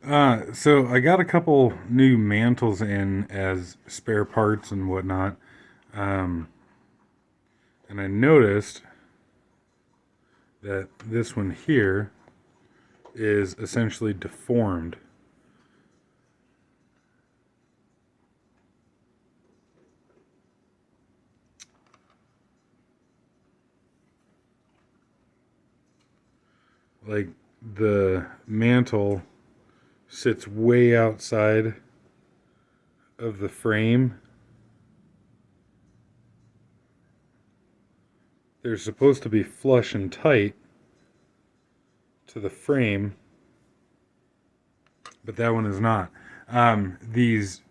So I got a couple new mantles in as spare parts and whatnot, um, and I noticed that this one here is essentially deformed. Like the mantle sits way outside of the frame. They're supposed to be flush and tight to the frame, but that one is not. These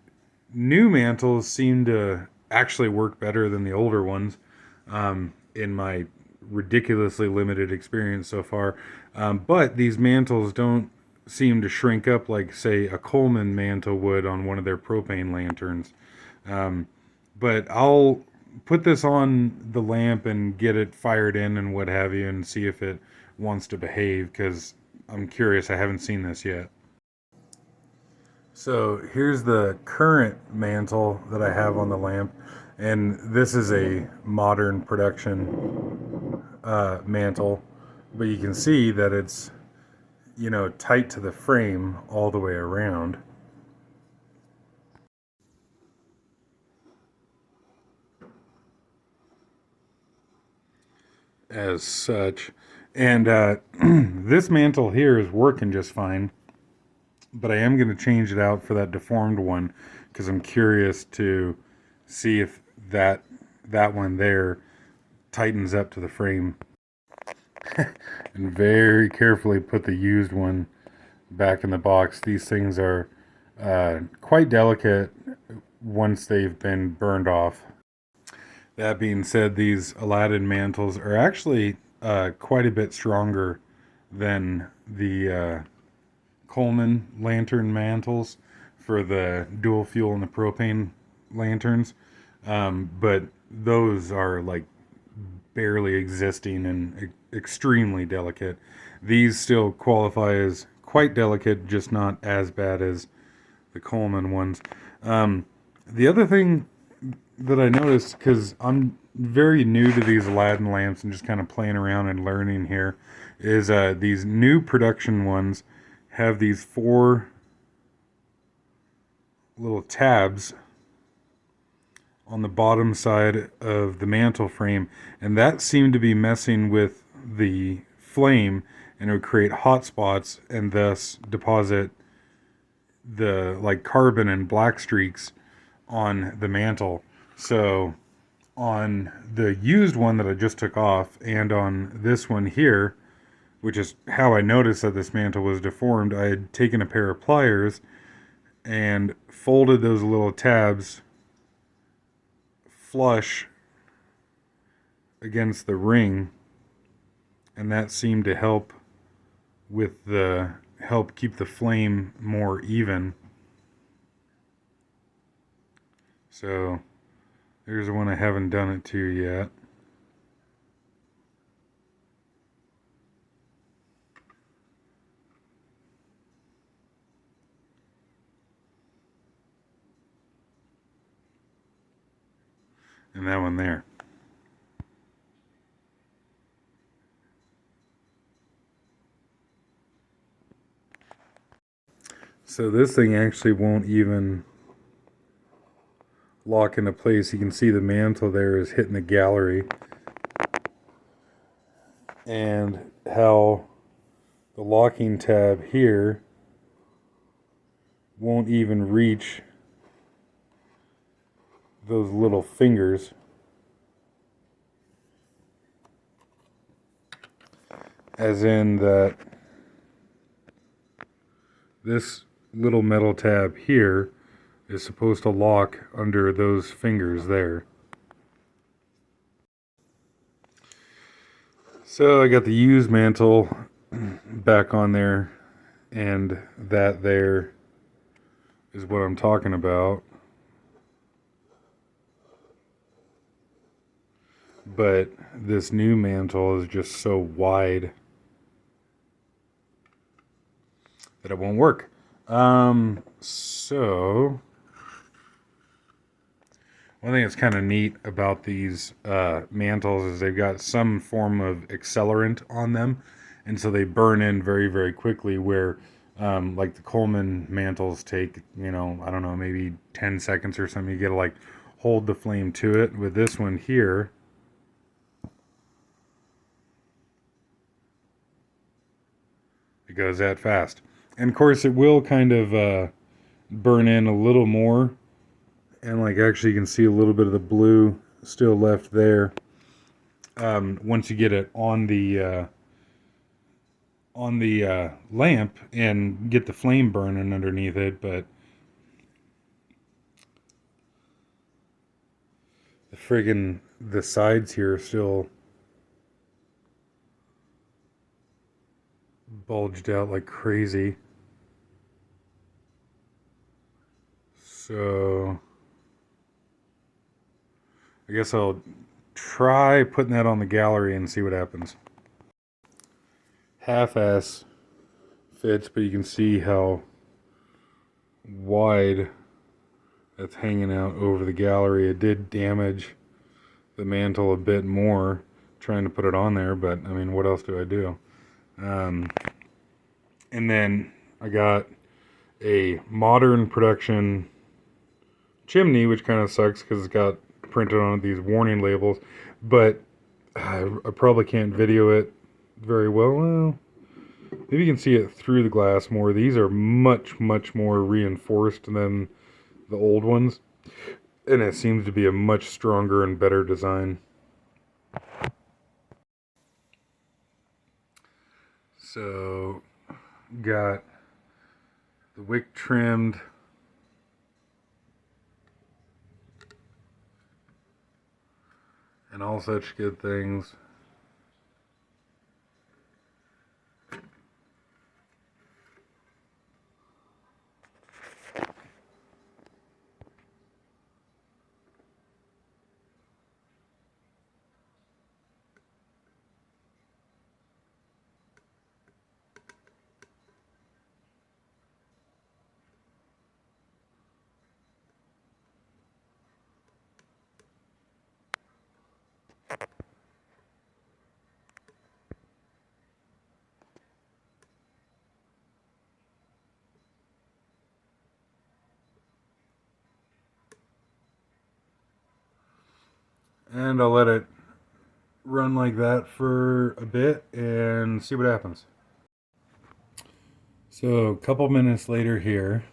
new mantles seem to actually work better than the older ones, in my ridiculously limited experience so far. But these mantles don't seem to shrink up like, say, a Coleman mantle would on one of their propane lanterns. Um, but I'll put this on the lamp and get it fired in and what have you and see if it wants to behave because I'm curious. I haven't seen this yet. So here's the current mantle that I have on the lamp, and this is a modern production mantle, but you can see that it's tight to the frame all the way around as such. And this mantle here is working just fine, but I am going to change it out for that deformed one because I'm curious to see if that one there tightens up to the frame. And very carefully put the used one back in the box. These things are quite delicate once they've been burned off. That being said, these Aladdin mantles are actually quite a bit stronger than the Coleman lantern mantles for the dual fuel and the propane lanterns. But those are like barely existing and extremely delicate. These still qualify as quite delicate, just not as bad as the Coleman ones. The other thing that I noticed, because I'm very new to these Aladdin lamps and just kind of playing around and learning here, is these new production ones have these four little tabs on the bottom side of the mantle frame, and that seemed to be messing with the flame, and it would create hot spots and thus deposit the like carbon and black streaks on the mantle. So on the used one that I just took off and on this one here, which is how I noticed that this mantle was deformed, I had taken a pair of pliers and folded those little tabs flush against the ring, and that seemed to help keep the flame more even. So there's one I haven't done it to yet. And that one there. So this thing actually won't even lock into place. You can see the mantle there is hitting the gallery, and how the locking tab here won't even reach those little fingers. As in that this little metal tab here is supposed to lock under those fingers there. So I got the used mantle back on there, and that there is what I'm talking about. But this new mantle is just so wide that it won't work. So one thing that's kind of neat about these mantles is they've got some form of accelerant on them, and so they burn in very, very quickly. Where like the Coleman mantles take, I don't know, maybe 10 seconds or something. You got to like hold the flame to it. With this one here, it goes that fast. And of course, it will kind of burn in a little more, and like actually you can see a little bit of the blue still left there once you get it on the lamp and get the flame burning underneath it. But the sides here are still bulged out like crazy. So I guess I'll try putting that on the gallery and see what happens. Half-ass fits, but you can see how wide that's hanging out over the gallery. It did damage the mantle a bit more trying to put it on there, but I mean, what else do I do? Um, and then I got a modern production chimney, which kind of sucks because it's got printed on it these warning labels, but I probably can't video it very well. Well, maybe you can see it through the glass more. These are much, much more reinforced than the old ones, and it seems to be a much stronger and better design. So, got the wick trimmed. And all such good things. And I'll let it run like that for a bit and see what happens. So a couple minutes later here,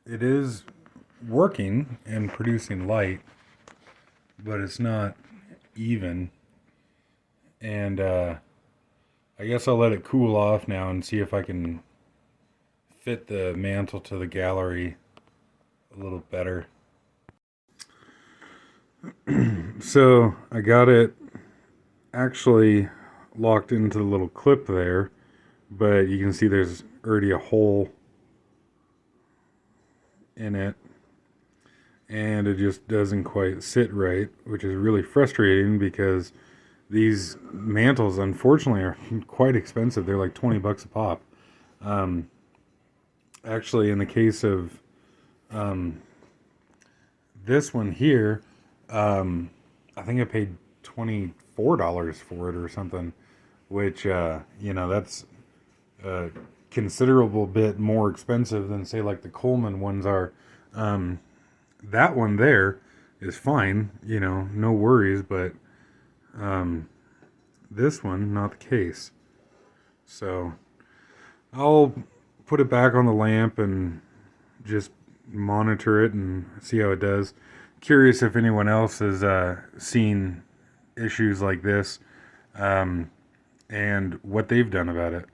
it is working and producing light, but it's not even. And I guess I'll let it cool off now and see if I can fit the mantle to the gallery a little better. So I got it actually locked into the little clip there, but you can see there's already a hole in it, and it just doesn't quite sit right, which is really frustrating because these mantles unfortunately are quite expensive. They're like $20 a pop. Actually, in the case of this one here, I think I paid $24 for it or something, which that's a considerable bit more expensive than say like the Coleman ones are. That one there is fine, no worries, but this one not the case. So I'll put it back on the lamp and just monitor it and see how it does. Curious if anyone else has seen issues like this and what they've done about it.